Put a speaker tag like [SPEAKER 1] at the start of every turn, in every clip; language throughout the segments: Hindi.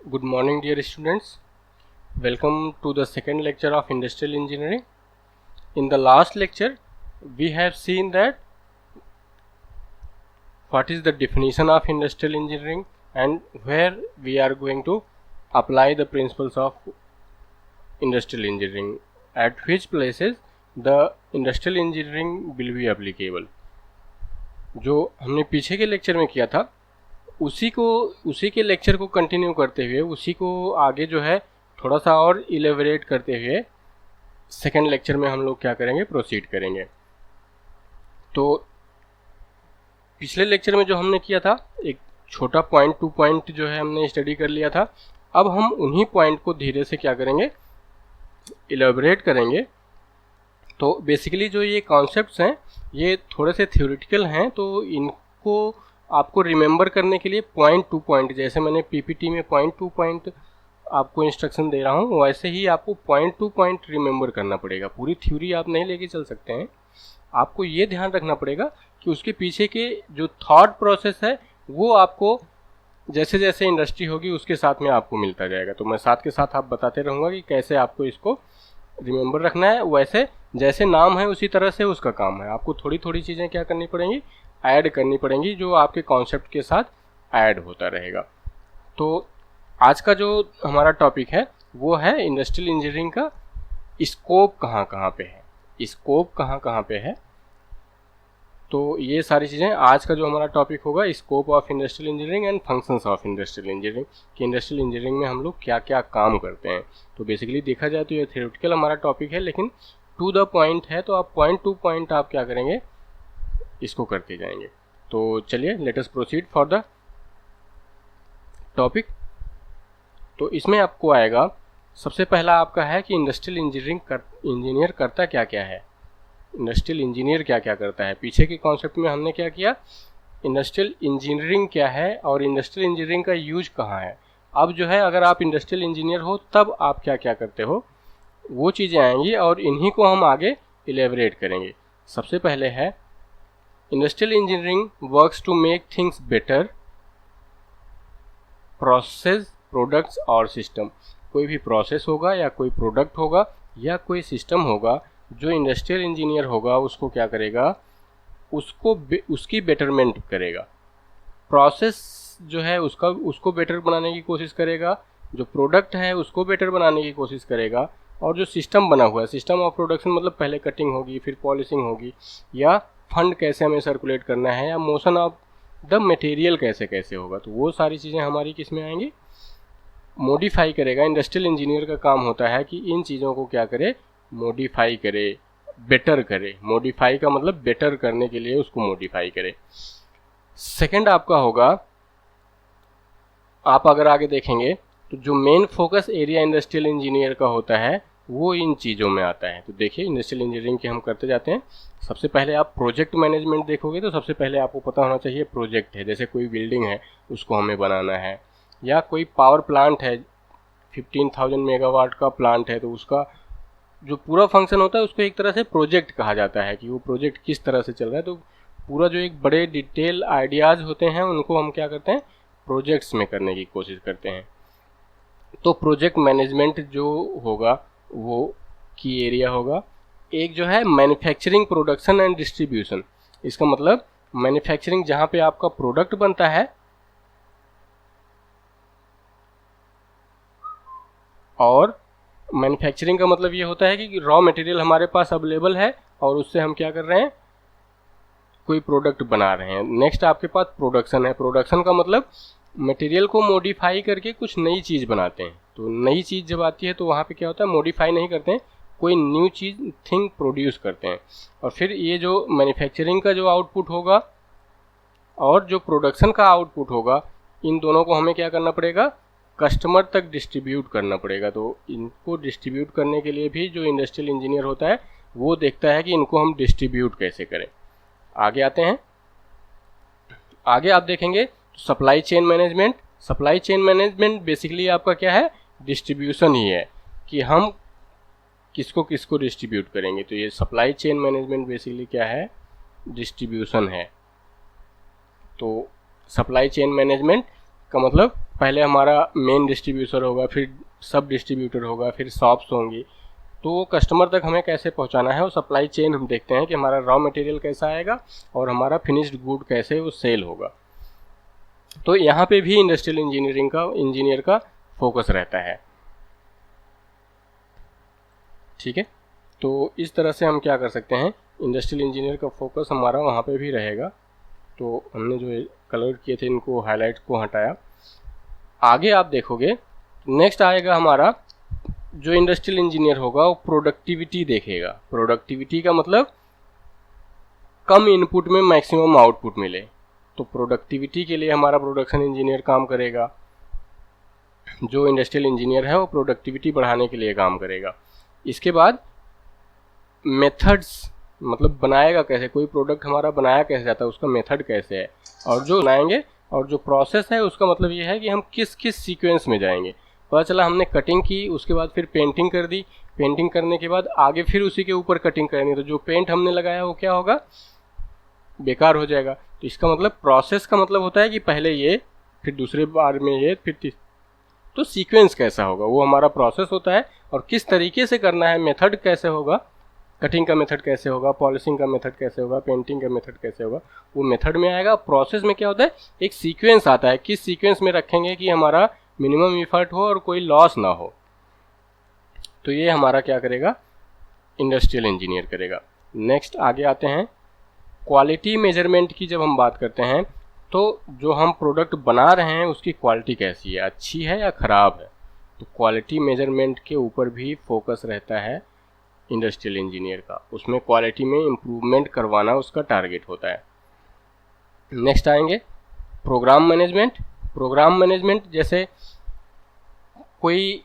[SPEAKER 1] Good morning, dear students. Welcome to the second lecture of industrial engineering. In the last lecture, we have seen that what is the definition of industrial engineering and where we are going to apply the principles of industrial engineering, at which places the industrial engineering will be applicable. जो हमने पीछे के लेक्चर में किया था उसी के लेक्चर को कंटिन्यू करते हुए उसी को आगे जो है थोड़ा सा और इलेबोरेट करते हुए सेकेंड लेक्चर में हम लोग क्या करेंगे, प्रोसीड करेंगे। तो पिछले लेक्चर में जो हमने किया था एक छोटा पॉइंट टू पॉइंट जो है हमने स्टडी कर लिया था। अब हम उन्हीं पॉइंट को धीरे से क्या करेंगे, इलेबोरेट करेंगे। तो बेसिकली जो ये कॉन्सेप्ट्स हैं ये थोड़े से थ्योरेटिकल हैं, तो इनको आपको रिमेंबर करने के लिए पॉइंट टू पॉइंट, जैसे मैंने पीपीटी में पॉइंट टू पॉइंट आपको इंस्ट्रक्शन दे रहा हूँ, वैसे ही आपको पॉइंट टू पॉइंट रिमेंबर करना पड़ेगा। पूरी थ्योरी आप नहीं लेके चल सकते हैं। आपको ये ध्यान रखना पड़ेगा कि उसके पीछे के जो थॉट प्रोसेस है वो आपको जैसे जैसे इंडस्ट्री होगी उसके साथ में आपको मिलता जाएगा। तो मैं साथ के साथ आप बताते रहूँगा कि कैसे आपको इसको रिमेंबर रखना है। वैसे जैसे नाम है उसी तरह से उसका काम है। आपको थोड़ी थोड़ी चीज़ें क्या करनी पड़ेंगी, ऐड करनी पड़ेंगी, जो आपके कॉन्सेप्ट के साथ ऐड होता रहेगा। तो आज का जो हमारा टॉपिक है वो है इंडस्ट्रियल इंजीनियरिंग का स्कोप कहाँ कहाँ पे है, स्कोप कहाँ कहाँ पे है। तो ये सारी चीज़ें आज का जो हमारा टॉपिक होगा, scope of industrial engineering and functions of industrial engineering, कि इंडस्ट्रियल इंजीनियरिंग में हम लोग क्या क्या काम करते हैं। तो बेसिकली देखा जाए तो ये थ्योरेटिकल हमारा टॉपिक है, लेकिन टू द पॉइंट है, तो आप पॉइंट टू पॉइंट आप क्या करेंगे, इसको करते जाएंगे। तो चलिए let us proceed for the topic. तो इसमें आपको आएगा, सबसे पहला आपका है कि इंडस्ट्रियल इंजीनियर करता क्या क्या है, इंडस्ट्रियल इंजीनियर क्या क्या करता है। पीछे के कॉन्सेप्ट में हमने क्या किया, इंडस्ट्रियल इंजीनियरिंग क्या है और इंडस्ट्रियल इंजीनियरिंग का यूज कहाँ है। अब जो है अगर आप इंडस्ट्रियल इंजीनियर हो तब आप क्या क्या करते हो, वो चीज़ें आएंगी और इन्हीं को हम आगे इलेबोरेट करेंगे। सबसे पहले है industrial engineering works to make things better, process, products और सिस्टम। कोई भी प्रोसेस होगा या कोई प्रोडक्ट होगा या कोई सिस्टम होगा, जो इंडस्ट्रियल इंजीनियर होगा उसको क्या करेगा, उसकी बेटरमेंट करेगा। प्रोसेस जो है उसको बेटर बनाने की कोशिश करेगा, जो प्रोडक्ट है उसको बेटर बनाने की कोशिश करेगा, और जो सिस्टम बना हुआ है, सिस्टम ऑफ प्रोडक्शन मतलब पहले कटिंग होगी, फिर पॉलिशिंग होगी, या फंड कैसे हमें सर्कुलेट करना है, या मोशन ऑफ द मटेरियल कैसे कैसे होगा, तो वो सारी चीज़ें हमारी किस में आएंगी, मॉडिफाई करेगा। इंडस्ट्रियल इंजीनियर का काम होता है कि इन चीज़ों को क्या करे, मॉडिफाई करे, बेटर करे। मॉडिफाई का मतलब बेटर करने के लिए उसको मॉडिफाई करे। सेकंड आपका होगा, आप अगर आगे देखेंगे तो जो main focus area industrial engineer का होता है वो इन चीज़ों में आता है। तो देखिए इंडस्ट्रियल इंजीनियरिंग के हम करते जाते हैं। सबसे पहले आप प्रोजेक्ट मैनेजमेंट देखोगे तो सबसे पहले आपको पता होना चाहिए प्रोजेक्ट है, जैसे कोई बिल्डिंग है उसको हमें बनाना है, या कोई पावर प्लांट है 15,000 मेगावाट का प्लांट है, तो उसका जो पूरा फंक्शन होता है उसको एक तरह से प्रोजेक्ट कहा जाता है कि वो प्रोजेक्ट किस तरह से चल रहा है। तो पूरा जो एक बड़े डिटेल आइडियाज़ होते हैं उनको हम क्या करते हैं, प्रोजेक्ट्स में करने की कोशिश करते हैं। तो प्रोजेक्ट मैनेजमेंट जो होगा वो की एरिया होगा। एक जो है मैन्युफैक्चरिंग, प्रोडक्शन एंड डिस्ट्रीब्यूशन। इसका मतलब मैन्युफैक्चरिंग जहाँ पे आपका प्रोडक्ट बनता है, और मैन्युफैक्चरिंग का मतलब ये होता है कि रॉ मटेरियल हमारे पास अवेलेबल है और उससे हम क्या कर रहे हैं, कोई प्रोडक्ट बना रहे हैं। नेक्स्ट आपके पास प्रोडक्शन है। प्रोडक्शन का मतलब मटेरियल को मॉडिफाई करके कुछ नई चीज़ बनाते हैं। तो नई चीज़ जब आती है तो वहाँ पे क्या होता है, मॉडिफाई नहीं करते हैं, कोई न्यू चीज़ थिंग प्रोड्यूस करते हैं। और फिर ये जो मैन्युफैक्चरिंग का जो आउटपुट होगा और जो प्रोडक्शन का आउटपुट होगा, इन दोनों को हमें क्या करना पड़ेगा, कस्टमर तक डिस्ट्रीब्यूट करना पड़ेगा। तो इनको डिस्ट्रीब्यूट करने के लिए भी जो इंडस्ट्रियल इंजीनियर होता है वो देखता है कि इनको हम डिस्ट्रीब्यूट कैसे करें। आगे आते हैं, आगे आप देखेंगे supply chain management. Supply chain management basically आपका क्या है, डिस्ट्रीब्यूशन ही है, कि हम किसको किसको डिस्ट्रीब्यूट करेंगे। तो ये सप्लाई चेन मैनेजमेंट बेसिकली क्या है, डिस्ट्रीब्यूशन है। तो सप्लाई चेन मैनेजमेंट का मतलब पहले हमारा मेन डिस्ट्रीब्यूटर होगा, फिर सब डिस्ट्रीब्यूटर होगा, फिर शॉप्स होंगी। तो वो कस्टमर तक हमें कैसे पहुंचाना है, वो सप्लाई चेन हम देखते हैं कि हमारा रॉ मटेरियल कैसा आएगा और हमारा फिनिश्ड गुड कैसे वो सेल होगा। तो यहाँ पे भी इंडस्ट्रियल इंजीनियर का फोकस रहता है। ठीक है, तो इस तरह से हम क्या कर सकते हैं, इंडस्ट्रियल इंजीनियर का फोकस हमारा वहाँ पे भी रहेगा। तो हमने जो कलर किए थे इनको हाईलाइट को हटाया। आगे आप देखोगे नेक्स्ट आएगा हमारा जो इंडस्ट्रियल इंजीनियर होगा वो प्रोडक्टिविटी देखेगा। प्रोडक्टिविटी का मतलब कम इनपुट में मैक्सिमम आउटपुट मिले। तो प्रोडक्टिविटी के लिए हमारा प्रोडक्शन इंजीनियर काम करेगा। जो इंडस्ट्रियल इंजीनियर है वो प्रोडक्टिविटी बढ़ाने के लिए काम करेगा। इसके बाद मेथड्स, मतलब बनाएगा कैसे, कोई प्रोडक्ट हमारा बनाया कैसे जाता है, उसका मेथड कैसे है, और जो बनाएंगे और जो प्रोसेस है उसका मतलब ये है कि हम किस किस सीक्वेंस में जाएंगे। पता चला हमने कटिंग की, उसके बाद फिर पेंटिंग कर दी, पेंटिंग करने के बाद आगे फिर उसी के ऊपर कटिंग करनी, तो जो पेंट हमने लगाया वो क्या होगा, बेकार हो जाएगा। तो इसका मतलब प्रोसेस का मतलब होता है कि पहले ये, फिर दूसरे बार में ये, फिर तो सीक्वेंस कैसा होगा वो हमारा प्रोसेस होता है। और किस तरीके से करना है, मेथड कैसे होगा, कटिंग का मेथड कैसे होगा, पॉलिशिंग का मेथड कैसे होगा, पेंटिंग का मेथड कैसे होगा, वो मेथड में आएगा। प्रोसेस में क्या होता है, एक सीक्वेंस आता है, किस सीक्वेंस में रखेंगे कि हमारा मिनिमम इफर्ट हो और कोई लॉस ना हो। तो ये हमारा क्या करेगा, इंडस्ट्रियल इंजीनियर करेगा। नेक्स्ट आगे आते हैं, क्वालिटी मेजरमेंट की जब हम बात करते हैं तो जो हम प्रोडक्ट बना रहे हैं उसकी क्वालिटी कैसी है, अच्छी है या ख़राब है। तो क्वालिटी मेजरमेंट के ऊपर भी फोकस रहता है इंडस्ट्रियल इंजीनियर का, उसमें क्वालिटी में इम्प्रूवमेंट करवाना उसका टारगेट होता है। नेक्स्ट आएंगे प्रोग्राम मैनेजमेंट। प्रोग्राम मैनेजमेंट जैसे कोई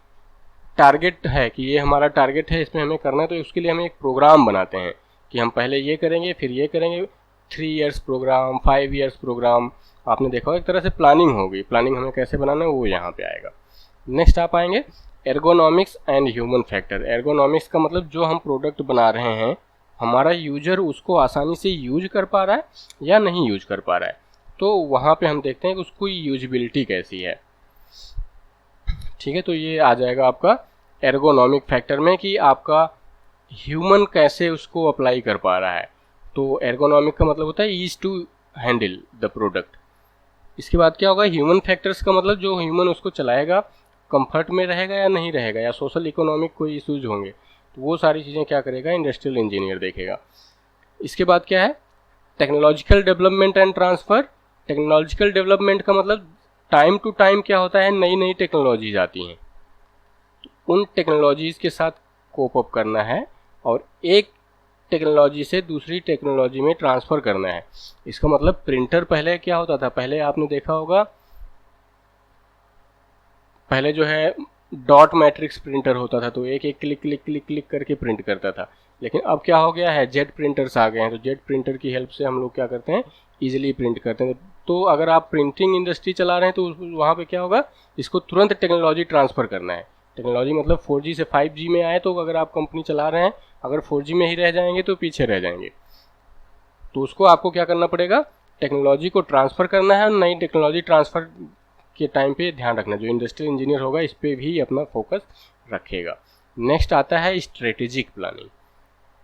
[SPEAKER 1] टारगेट है कि ये हमारा टारगेट है, इसमें हमें करना है, तो उसके लिए हम एक प्रोग्राम बनाते हैं कि हम पहले ये करेंगे फिर ये करेंगे। 3 इयर्स प्रोग्राम, 5 इयर्स प्रोग्राम, आपने देखा एक तरह से प्लानिंग होगी। प्लानिंग हमें कैसे बनाना है वो यहाँ पे आएगा। नेक्स्ट आप आएंगे ergonomics and human factor. Ergonomics का मतलब जो हम प्रोडक्ट बना रहे हैं हमारा यूजर उसको आसानी से यूज कर पा रहा है या नहीं यूज कर पा रहा है। तो वहाँ पे हम देखते हैं कि उसको यूजबिलिटी कैसी है। ठीक है, तो ये आ जाएगा आपका एर्गोनॉमिक फैक्टर में कि आपका ह्यूमन कैसे उसको अप्लाई कर पा रहा है। तो एर्गोनॉमिक का मतलब होता है ease to handle the product. इसके बाद क्या होगा, ह्यूमन फैक्टर्स का मतलब जो ह्यूमन उसको चलाएगा कंफर्ट में रहेगा या नहीं रहेगा, या सोशल इकोनॉमिक कोई इश्यूज होंगे, तो वो सारी चीज़ें क्या करेगा, इंडस्ट्रियल इंजीनियर देखेगा। इसके बाद क्या है, technological development and transfer. Technological development का मतलब टाइम टू टाइम क्या होता है, नई नई टेक्नोलॉजीज आती हैं, तो उन टेक्नोलॉजीज़ के साथ कोप अप करना है और एक टेक्नोलॉजी से दूसरी टेक्नोलॉजी में ट्रांसफ़र करना है। इसका मतलब प्रिंटर पहले क्या होता था, पहले आपने देखा होगा, पहले जो है डॉट मैट्रिक्स प्रिंटर होता था, तो एक एक क्लिक क्लिक क्लिक क्लिक करके प्रिंट करता था। लेकिन अब क्या हो गया है, जेट प्रिंटर्स आ गए हैं, तो जेट प्रिंटर की हेल्प से हम लोग क्या करते हैं, ईजिली प्रिंट करते हैं। तो अगर आप प्रिंटिंग इंडस्ट्री चला रहे हैं तो वहाँ पे क्या होगा, इसको तुरंत टेक्नोलॉजी ट्रांसफ़र करना है। टेक्नोलॉजी मतलब 4G से 5G में आए, तो अगर आप कंपनी चला रहे हैं, अगर 4G में ही रह जाएंगे तो पीछे रह जाएंगे। तो उसको आपको क्या करना पड़ेगा, टेक्नोलॉजी को ट्रांसफ़र करना है और नई टेक्नोलॉजी ट्रांसफ़र के टाइम पे ध्यान रखना। जो इंडस्ट्रियल इंजीनियर होगा इस पे भी अपना फोकस रखेगा। नेक्स्ट आता है स्ट्रेटेजिक प्लानिंग।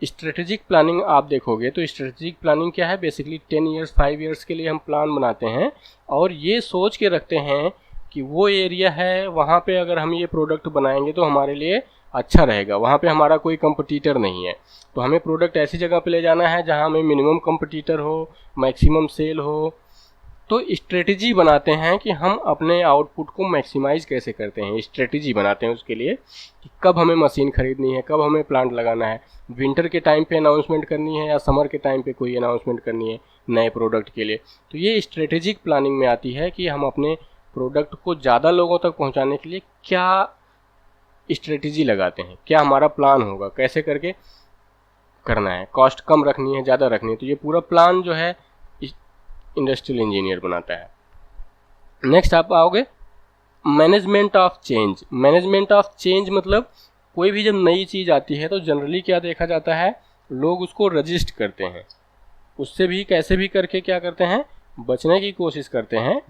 [SPEAKER 1] स्ट्रेटेजिक प्लानिंग आप देखोगे तो स्ट्रेटेजिक प्लानिंग क्या है, बेसिकली 10 इयर्स 5 इयर्स के लिए हम प्लान बनाते हैं और ये सोच के रखते हैं कि वो एरिया है वहाँ पे अगर हम ये प्रोडक्ट बनाएंगे तो हमारे लिए अच्छा रहेगा, वहाँ पे हमारा कोई कंपटीटर नहीं है, तो हमें प्रोडक्ट ऐसी जगह पे ले जाना है जहाँ हमें मिनिमम कंपटीटर हो, मैक्सिमम सेल हो। तो स्ट्रेटजी बनाते हैं कि हम अपने आउटपुट को मैक्सिमाइज कैसे करते हैं, स्ट्रेटजी बनाते हैं उसके लिए कि कब हमें मशीन खरीदनी है, कब हमें प्लांट लगाना है, विंटर के टाइम पे अनाउंसमेंट करनी है या समर के टाइम पे कोई अनाउंसमेंट करनी है नए प्रोडक्ट के लिए। तो ये स्ट्रेटेजिक प्लानिंग में आती है कि हम अपने प्रोडक्ट को ज़्यादा लोगों तक पहुँचाने के लिए क्या स्ट्रेटजी लगाते हैं, क्या हमारा प्लान होगा, कैसे करके करना है, कॉस्ट कम रखनी है ज़्यादा रखनी है। तो ये पूरा प्लान जो है इंडस्ट्रियल इंजीनियर बनाता है। नेक्स्ट आप आओगे management of change. Management of change मतलब कोई भी जब नई चीज़ आती है तो जनरली क्या देखा जाता है, लोग उसको रजिस्ट करते हैं, उससे भी कैसे भी करके क्या करते हैं, बचने की कोशिश करते हैं।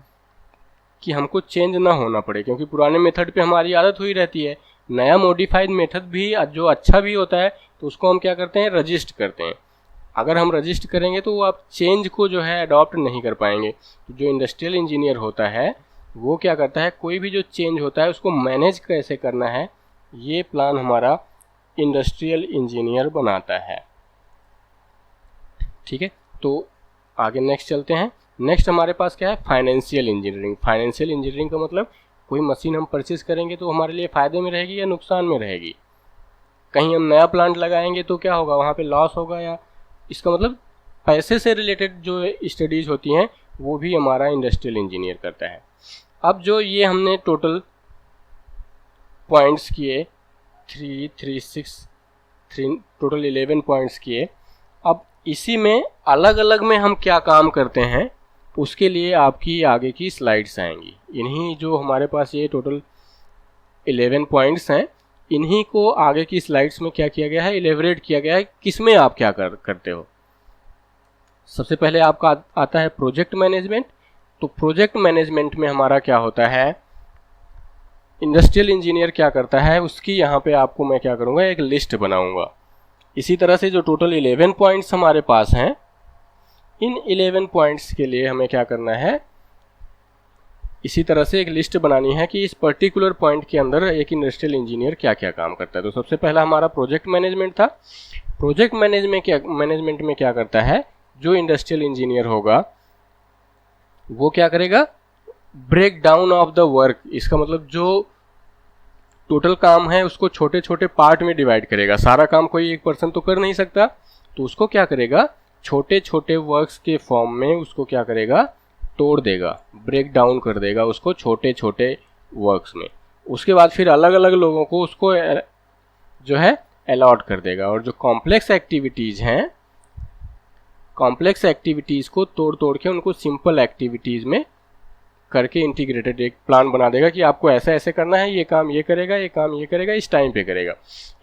[SPEAKER 1] कि हमको चेंज ना होना पड़े, क्योंकि पुराने मेथड पे हमारी आदत हुई रहती है। नया मॉडिफाइड मेथड भी जो अच्छा भी होता है तो उसको हम क्या करते हैं, रजिस्ट करते हैं। अगर हम रजिस्ट करेंगे तो आप चेंज को जो है अडॉप्ट नहीं कर पाएंगे। तो जो इंडस्ट्रियल इंजीनियर होता है वो क्या करता है, कोई भी जो चेंज होता है उसको मैनेज कैसे करना है, ये प्लान हमारा इंडस्ट्रियल इंजीनियर बनाता है। ठीक है, तो आगे नेक्स्ट चलते हैं। नेक्स्ट हमारे पास क्या है, फाइनेंशियल इंजीनियरिंग। फाइनेंशियल इंजीनियरिंग का मतलब कोई मशीन हम परचेज करेंगे तो हमारे लिए फ़ायदे में रहेगी या नुकसान में रहेगी। कहीं हम नया प्लांट लगाएंगे तो क्या होगा, वहाँ पे लॉस होगा, या इसका मतलब पैसे से रिलेटेड जो स्टडीज़ होती हैं वो भी हमारा इंडस्ट्रियल इंजीनियर करता है। अब जो ये हमने टोटल पॉइंट्स किए 3, 3, 6, टोटल 11 पॉइंट्स किए। अब इसी में अलग अलग में हम क्या काम करते हैं उसके लिए आपकी आगे की स्लाइड्स आएंगी। इन्हीं जो हमारे पास ये टोटल 11 पॉइंट्स हैं, इन्हीं को आगे की स्लाइड्स में क्या किया गया है, इलेबरेट किया गया है किसमें आप क्या करते हो। सबसे पहले आपका आता है प्रोजेक्ट मैनेजमेंट। तो प्रोजेक्ट मैनेजमेंट में हमारा क्या होता है, इंडस्ट्रियल इंजीनियर क्या करता है उसकी यहाँ पे आपको मैं क्या करूँगा, एक लिस्ट बनाऊँगा। इसी तरह से जो टोटल 11 पॉइंट्स हमारे पास हैं, इन 11 पॉइंट्स के लिए हमें क्या करना है, इसी तरह से एक लिस्ट बनानी है कि इस पर्टिकुलर पॉइंट के अंदर एक इंडस्ट्रियल इंजीनियर क्या क्या काम करता है। तो सबसे पहला हमारा प्रोजेक्ट मैनेजमेंट था। प्रोजेक्ट मैनेजमेंट में क्या करता है, जो इंडस्ट्रियल इंजीनियर होगा वो क्या करेगा, break down of the work. इसका मतलब जो टोटल काम है उसको छोटे छोटे पार्ट में डिवाइड करेगा। सारा काम कोई एक पर्सन तो कर नहीं सकता, तो उसको क्या करेगा, छोटे छोटे वर्क्स के फॉर्म में उसको क्या करेगा, तोड़ देगा, ब्रेक डाउन कर देगा उसको छोटे छोटे वर्क्स में। उसके बाद फिर अलग अलग लोगों को उसको जो है अलॉट कर देगा। और जो कॉम्प्लेक्स एक्टिविटीज़ हैं, कॉम्प्लेक्स एक्टिविटीज़ को तोड़ तोड़ के उनको सिंपल एक्टिविटीज़ में करके इंटीग्रेटेड एक प्लान बना देगा कि आपको ऐसा ऐसे करना है, ये काम ये करेगा, ये काम ये करेगा, इस टाइम पे करेगा।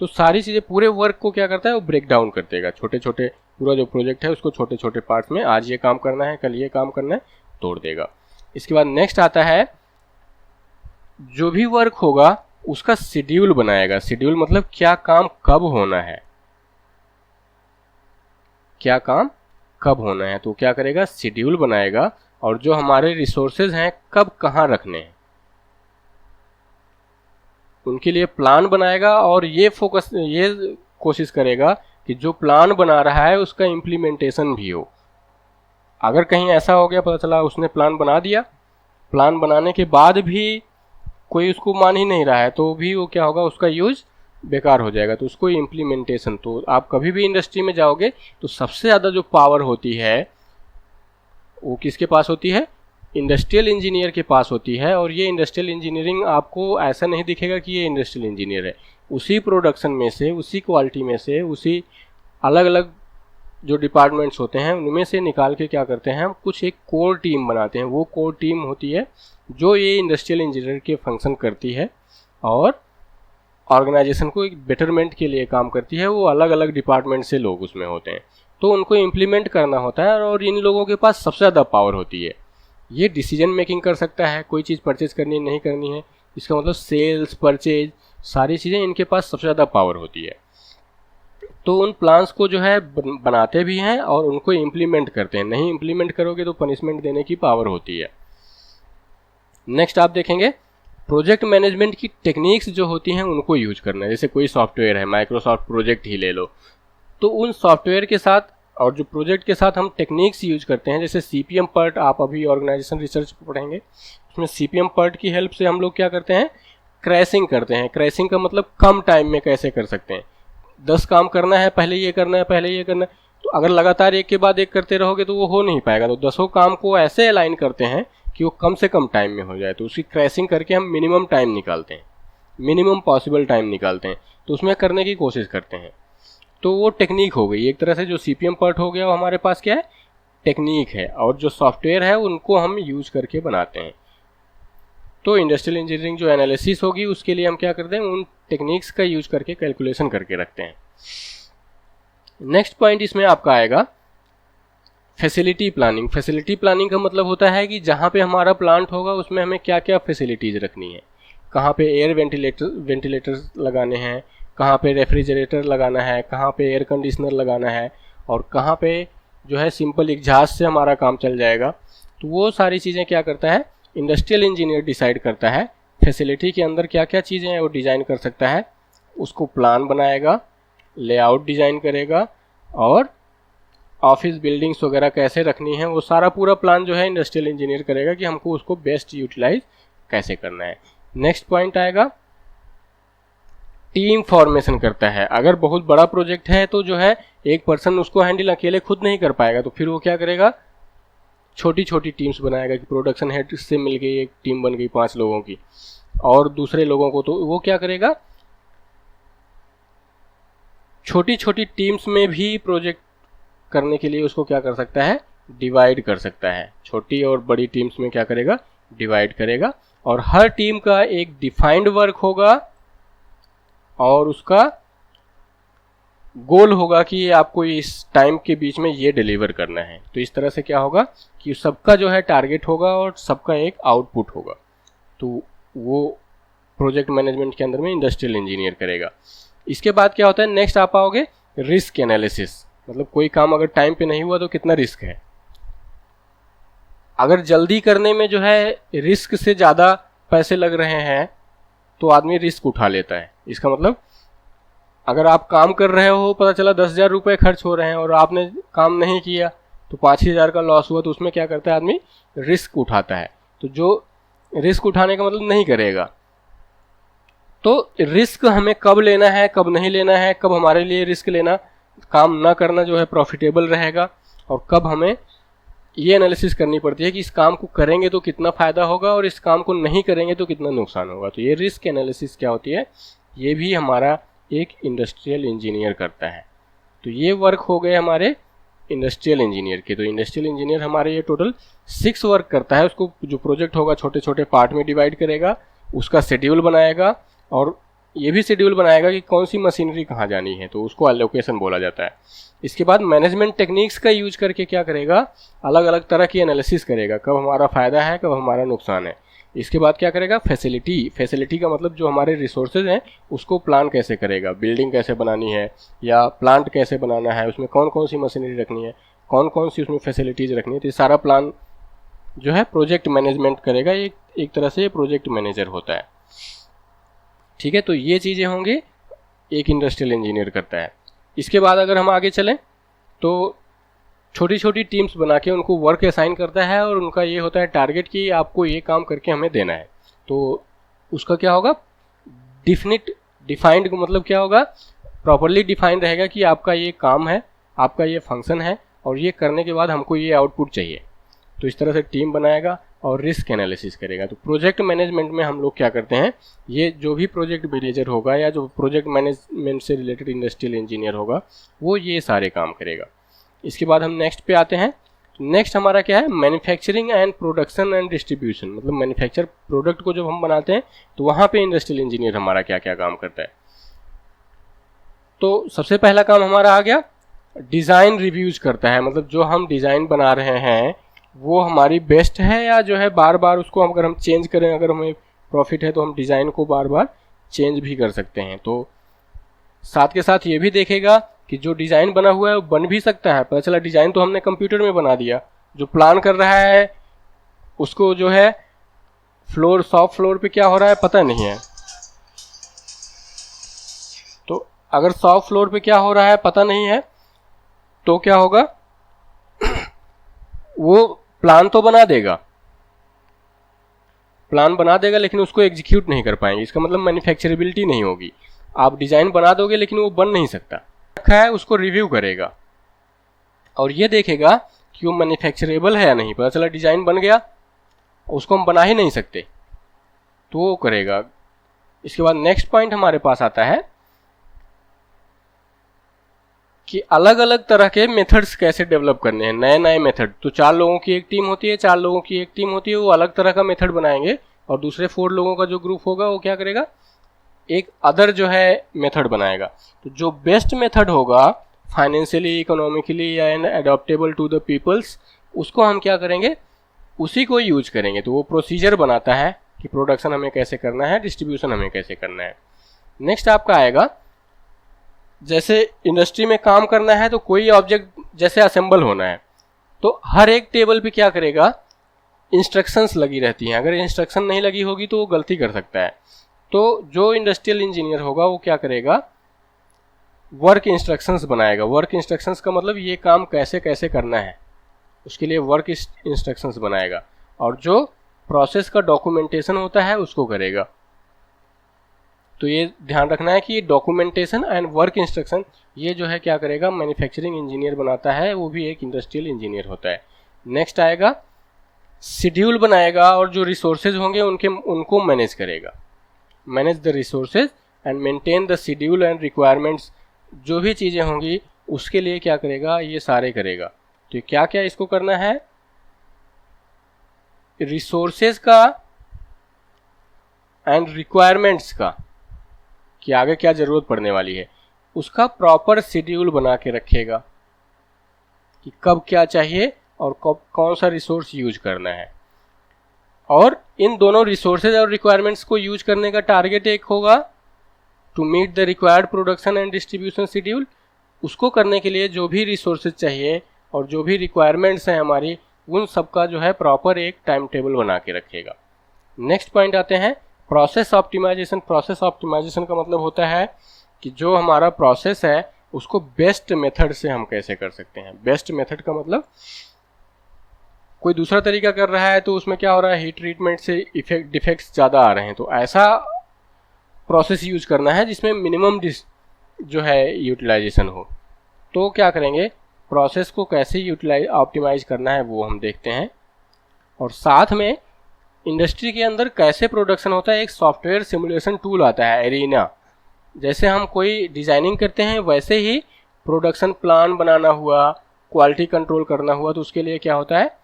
[SPEAKER 1] तो सारी चीज़ें पूरे वर्क को क्या करता है, वो ब्रेक डाउन कर देगा छोटे छोटे, पूरा जो प्रोजेक्ट है उसको छोटे छोटे पार्ट्स में, आज ये काम करना है, कल ये काम करना है, तोड़ देगा। इसके बाद नेक्स्ट आता है, जो भी वर्क होगा उसका शेड्यूल बनाएगा। शेड्यूल मतलब क्या काम कब होना है, क्या काम कब होना है, तो क्या करेगा, शेड्यूल बनाएगा। और जो हमारे रिसोर्सेज हैं कब कहाँ रखने हैं उनके लिए प्लान बनाएगा। और ये कोशिश करेगा कि जो प्लान बना रहा है उसका इम्प्लीमेंटेशन भी हो। अगर कहीं ऐसा हो गया, पता चला उसने प्लान बना दिया, प्लान बनाने के बाद भी कोई उसको मान ही नहीं रहा है, तो भी वो क्या होगा, उसका यूज बेकार हो जाएगा। तो उसको इम्प्लीमेंटेशन, तो आप कभी भी इंडस्ट्री में जाओगे तो सबसे ज़्यादा जो पावर होती है वो किसके पास होती है, इंडस्ट्रियल इंजीनियर के पास होती है। और ये इंडस्ट्रियल इंजीनियरिंग आपको ऐसा नहीं दिखेगा कि ये इंडस्ट्रियल इंजीनियर है, उसी प्रोडक्शन में से, उसी क्वालिटी में से, उसी अलग अलग जो डिपार्टमेंट्स होते हैं उनमें से निकाल के क्या करते हैं, हम कुछ एक कोर टीम बनाते हैं। वो कोर टीम होती है जो ये इंडस्ट्रियल इंजीनियर के फंक्शन करती है और ऑर्गेनाइजेशन को एक बेटरमेंट के लिए काम करती है। वो अलग अलग डिपार्टमेंट से लोग उसमें होते हैं, तो उनको इम्प्लीमेंट करना होता है। और इन लोगों के पास सबसे ज़्यादा पावर होती है। ये डिसीजन मेकिंग कर सकता है, कोई चीज़ परचेज करनी है नहीं करनी है, इसका मतलब सेल्स, परचेज, सारी चीज़ें इनके पास सबसे ज़्यादा पावर होती है। तो उन प्लान्स को जो है बनाते भी हैं और उनको इम्प्लीमेंट करते हैं। नहीं इम्प्लीमेंट करोगे तो पनिशमेंट देने की पावर होती है। नेक्स्ट आप देखेंगे, प्रोजेक्ट मैनेजमेंट की टेक्निक्स जो होती हैं उनको यूज करना है। जैसे कोई सॉफ्टवेयर है, माइक्रोसॉफ्ट प्रोजेक्ट ही ले लो, तो उन सॉफ्टवेयर के साथ और जो प्रोजेक्ट के साथ हम टेक्निक्स यूज करते हैं, जैसे CPM PERT आप अभी ऑर्गेनाइजेशन रिसर्च पढ़ेंगे, उसमें CPM PERT की हेल्प से हम लोग क्या करते हैं, क्रैशिंग करते हैं। क्रैशिंग का मतलब कम टाइम में कैसे कर सकते हैं। 10 काम करना है, पहले ये करना है, पहले ये करना है, तो अगर लगातार एक के बाद एक करते रहोगे तो वो हो नहीं पाएगा। तो 10 काम को ऐसे अलाइन करते हैं कि वो कम से कम टाइम में हो जाए। तो उसकी क्रैशिंग करके हम मिनिमम टाइम निकालते हैं, मिनिमम पॉसिबल टाइम निकालते हैं, तो उसमें करने की कोशिश करते हैं। तो वो टेक्निक हो गई एक तरह से। जो CPM PERT हो गया वो हमारे पास क्या है, टेक्निक है। और जो सॉफ्टवेयर है उनको हम यूज करके बनाते हैं। तो इंडस्ट्रियल इंजीनियरिंग जो एनालिसिस होगी उसके लिए हम क्या करते हैं, उन टेक्निक्स का यूज करके कैलकुलेशन करके रखते हैं। नेक्स्ट पॉइंट इसमें आपका आएगा फैसिलिटी प्लानिंग, फैसिलिटी प्लानिंग का मतलब होता है कि जहाँ पे हमारा प्लांट होगा उसमें हमें क्या क्या फैसिलिटीज़ रखनी है, कहाँ पे एयर वेंटिलेटर लगाने हैं, कहाँ पे रेफ्रिजरेटर लगाना है, कहाँ पे एयर कंडीशनर लगाना है, और कहाँ पे जो है सिंपल एग्जॉस्ट से हमारा काम चल जाएगा। तो वो सारी चीज़ें क्या करता है, इंडस्ट्रियल इंजीनियर डिसाइड करता है। फैसिलिटी के अंदर क्या क्या चीज़ें हैं वो डिज़ाइन कर सकता है, उसको प्लान बनाएगा, लेआउट डिज़ाइन करेगा, और ऑफिस बिल्डिंग्स वगैरह कैसे रखनी है वो सारा पूरा प्लान जो है इंडस्ट्रियल इंजीनियर करेगा कि हमको उसको बेस्ट यूटिलाइज कैसे करना है। नेक्स्ट पॉइंट आएगा, टीम फॉर्मेशन करता है। अगर बहुत बड़ा प्रोजेक्ट है तो जो है एक पर्सन उसको हैंडल अकेले खुद नहीं कर पाएगा, तो फिर वो क्या करेगा, छोटी छोटी टीम्स बनाएगा कि प्रोडक्शन हेड से मिल गई एक टीम बन गई 5 लोगों की, और दूसरे लोगों को तो वो क्या करेगा, छोटी छोटी टीम्स में भी प्रोजेक्ट करने के लिए उसको क्या कर सकता है, डिवाइड कर सकता है। छोटी और बड़ी टीम्स में क्या करेगा, डिवाइड करेगा, और हर टीम का एक डिफाइंड वर्क होगा और उसका गोल होगा कि आपको इस टाइम के बीच में ये डिलीवर करना है। तो इस तरह से क्या होगा कि सबका जो है टारगेट होगा और सबका एक आउटपुट होगा। तो वो प्रोजेक्ट मैनेजमेंट के अंदर में इंडस्ट्रियल इंजीनियर करेगा। इसके बाद क्या होता है, नेक्स्ट आप आओगे रिस्क एनालिसिस, मतलब कोई काम अगर टाइम पे नहीं हुआ तो कितना रिस्क है। अगर जल्दी करने में जो है रिस्क से ज़्यादा पैसे लग रहे हैं तो आदमी रिस्क उठा लेता है। इसका मतलब अगर आप काम कर रहे हो, पता चला 10,000 रुपये खर्च हो रहे हैं और आपने काम नहीं किया तो 5,000 का लॉस हुआ, तो उसमें क्या करता है आदमी, रिस्क उठाता है। तो जो रिस्क उठाने का मतलब नहीं करेगा। तो रिस्क हमें कब लेना है, कब नहीं लेना है, कब हमारे लिए रिस्क लेना, काम ना करना जो है प्रॉफिटेबल रहेगा, और कब हमें ये एनालिसिस करनी पड़ती है कि इस काम को करेंगे तो कितना फ़ायदा होगा और इस काम को नहीं करेंगे तो कितना नुकसान होगा। तो ये रिस्क एनालिसिस क्या होती है, ये भी हमारा एक इंडस्ट्रियल इंजीनियर करता है। तो ये वर्क हो गए हमारे इंडस्ट्रियल इंजीनियर के। तो इंडस्ट्रियल इंजीनियर हमारे ये टोटल 6 वर्क करता है। उसको जो प्रोजेक्ट होगा छोटे छोटे पार्ट में डिवाइड करेगा, उसका शेड्यूल बनाएगा, और ये भी शेड्यूल बनाएगा कि कौन सी मशीनरी कहाँ जानी है, तो उसको एलोकेशन बोला जाता है। इसके बाद मैनेजमेंट टेक्निक्स का यूज करके क्या करेगा, अलग अलग तरह की एनालिसिस करेगा, कब हमारा फ़ायदा है, कब हमारा नुकसान है। इसके बाद क्या करेगा, फैसिलिटी का मतलब जो हमारे रिसोर्सेज हैं उसको प्लान कैसे करेगा, बिल्डिंग कैसे बनानी है या प्लांट कैसे बनाना है, उसमें कौन कौन सी मशीनरी रखनी है, कौन कौन सी उसमें फैसिलिटीज़ रखनी है। तो ये सारा प्लान जो है प्रोजेक्ट मैनेजमेंट करेगा। एक तरह से ये प्रोजेक्ट मैनेजर होता है। ठीक है, तो ये चीज़ें होंगी एक इंडस्ट्रियल इंजीनियर करता है। इसके बाद अगर हम आगे चलें तो छोटी छोटी टीम्स बना के उनको वर्क असाइन करता है, और उनका ये होता है टारगेट कि आपको ये काम करके हमें देना है। तो उसका क्या होगा, डिफाइंड मतलब क्या होगा, प्रॉपरली डिफाइंड रहेगा कि आपका ये काम है, आपका ये फंक्शन है, और ये करने के बाद हमको ये आउटपुट चाहिए। तो इस तरह से टीम बनाएगा और रिस्क एनालिसिस करेगा। तो प्रोजेक्ट मैनेजमेंट में हम लोग क्या करते हैं, ये जो भी प्रोजेक्ट मैनेजर होगा या जो प्रोजेक्ट मैनेजमेंट से रिलेटेड इंडस्ट्रियल इंजीनियर होगा वो ये सारे काम करेगा। इसके बाद हम नेक्स्ट पे आते हैं। नेक्स्ट हमारा क्या है, manufacturing and production and distribution, मतलब मैन्युफैक्चर प्रोडक्ट को जब हम बनाते हैं तो वहाँ पे इंडस्ट्रियल इंजीनियर हमारा क्या क्या काम करता है। तो सबसे पहला काम हमारा आ गया, डिज़ाइन रिव्यूज करता है, मतलब जो हम डिज़ाइन बना रहे हैं वो हमारी बेस्ट है या जो है बार बार उसको अगर हम चेंज करें, अगर हमें प्रॉफिट है तो हम डिज़ाइन को बार बार चेंज भी कर सकते हैं। तो साथ के साथ ये भी देखेगा कि जो डिज़ाइन बना हुआ है वो बन भी सकता है। पता चला डिज़ाइन तो हमने कंप्यूटर में बना दिया, जो प्लान कर रहा है उसको जो है शॉप फ्लोर पे क्या हो रहा है पता नहीं है। तो अगर शॉप फ्लोर पे क्या हो रहा है पता नहीं है तो क्या होगा, वो प्लान तो बना देगा लेकिन उसको एग्जीक्यूट नहीं कर पाएंगे। इसका मतलब मैन्युफैक्चरेबिलिटी नहीं होगी। आप डिज़ाइन बना दोगे लेकिन वो बन नहीं सकता। रखा है उसको रिव्यू करेगा और ये देखेगा कि वो मैन्युफैक्चरेबल है या नहीं। पता चला डिज़ाइन बन गया, उसको हम बना ही नहीं सकते, तो वो करेगा। इसके बाद नेक्स्ट पॉइंट हमारे पास आता है कि अलग अलग तरह के मेथड्स कैसे डेवलप करने हैं, नए नए मेथड। तो 4 लोगों की एक टीम होती है, 4 लोगों की एक टीम होती है, वो अलग तरह का मेथड बनाएंगे, और दूसरे 4 लोगों का जो ग्रुप होगा वो क्या करेगा, एक अदर जो है मेथड बनाएगा। तो जो बेस्ट मेथड होगा financially, economically and adoptable to the peoples, उसको हम क्या करेंगे, उसी को यूज करेंगे। तो वो प्रोसीजर बनाता है कि प्रोडक्शन हमें कैसे करना है, डिस्ट्रीब्यूशन हमें कैसे करना है। नेक्स्ट आपका आएगा, जैसे इंडस्ट्री में काम करना है तो कोई ऑब्जेक्ट जैसे असेंबल होना है, तो हर एक टेबल पे क्या करेगा, इंस्ट्रक्शंस लगी रहती हैं। अगर इंस्ट्रक्शन नहीं लगी होगी तो वो गलती कर सकता है। तो जो इंडस्ट्रियल इंजीनियर होगा वो क्या करेगा, वर्क इंस्ट्रक्शंस बनाएगा। वर्क इंस्ट्रक्शंस का मतलब ये काम कैसे कैसे करना है, उसके लिए वर्क इंस्ट्रक्शंस बनाएगा। और जो प्रोसेस का डॉक्यूमेंटेशन होता है उसको करेगा। तो ये ध्यान रखना है कि डॉक्यूमेंटेशन एंड वर्क इंस्ट्रक्शन ये जो है क्या करेगा, मैन्युफैक्चरिंग इंजीनियर बनाता है, वो भी एक इंडस्ट्रियल इंजीनियर होता है। नेक्स्ट आएगा, शेड्यूल बनाएगा और जो रिसोर्सेज होंगे उनको मैनेज करेगा। Manage the resources and maintain the schedule and requirements, जो भी चीज़ें होंगी उसके लिए क्या करेगा, ये सारे करेगा। तो क्या क्या इसको करना है, रिसोर्सेज का एंड रिक्वायरमेंट्स का, कि आगे क्या ज़रूरत पड़ने वाली है, उसका प्रॉपर शेड्यूल बना के रखेगा कि कब क्या चाहिए और कब कौन सा रिसोर्स यूज करना है। और इन दोनों रिसोर्सेज और रिक्वायरमेंट्स को यूज करने का टारगेट एक होगा, to meet the required production and distribution schedule. उसको करने के लिए जो भी रिसोर्सेज चाहिए और जो भी रिक्वायरमेंट्स हैं हमारी, उन सब का जो है प्रॉपर एक टाइम टेबल बना के रखेगा। नेक्स्ट पॉइंट आते हैं, प्रोसेस ऑप्टिमाइजेशन। प्रोसेस ऑप्टिमाइजेशन का मतलब होता है कि जो हमारा प्रोसेस है उसको बेस्ट मेथड से हम कैसे कर सकते हैं। बेस्ट मेथड का मतलब कोई दूसरा तरीका कर रहा है तो उसमें क्या हो रहा है, हीट ट्रीटमेंट से डिफेक्ट्स ज़्यादा आ रहे हैं, तो ऐसा प्रोसेस यूज करना है जिसमें मिनिमम जो है यूटिलाइजेशन हो। तो क्या करेंगे, प्रोसेस को कैसे ऑप्टिमाइज करना है वो हम देखते हैं। और साथ में इंडस्ट्री के अंदर कैसे प्रोडक्शन होता है, एक सॉफ्टवेयर सिमुलेशन टूल आता है एरिना। जैसे हम कोई डिजाइनिंग करते हैं वैसे ही प्रोडक्शन प्लान बनाना हुआ, क्वालिटी कंट्रोल करना हुआ, तो उसके लिए क्या होता है,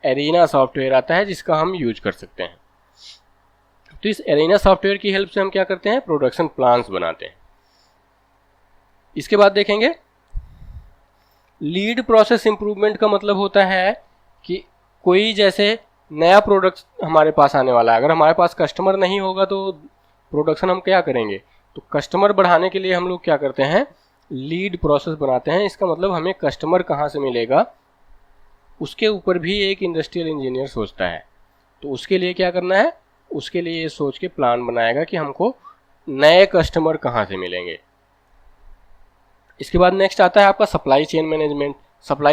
[SPEAKER 1] एरिना सॉफ्टवेयर आता है जिसका हम यूज कर सकते हैं। तो इस एरिना सॉफ्टवेयर की हेल्प से हम क्या करते हैं, प्रोडक्शन प्लान्स बनाते हैं। इसके बाद देखेंगे, लीड प्रोसेस इंप्रूवमेंट का मतलब होता है कि कोई जैसे नया प्रोडक्ट हमारे पास आने वाला है, अगर हमारे पास कस्टमर नहीं होगा तो प्रोडक्शन हम क्या करेंगे, तो कस्टमर बढ़ाने के लिए हम लोग क्या करते हैं, लीड प्रोसेस बनाते हैं। इसका मतलब हमें कस्टमर कहाँ से मिलेगा उसके ऊपर भी एक इंडस्ट्रियल इंजीनियर सोचता है। तो उसके लिए क्या करना है, उसके लिए ये सोच के प्लान बनाएगा कि हमको नए कस्टमर कहाँ से मिलेंगे। इसके बाद नेक्स्ट आता है आपका सप्लाई चेन मैनेजमेंट। सप्लाई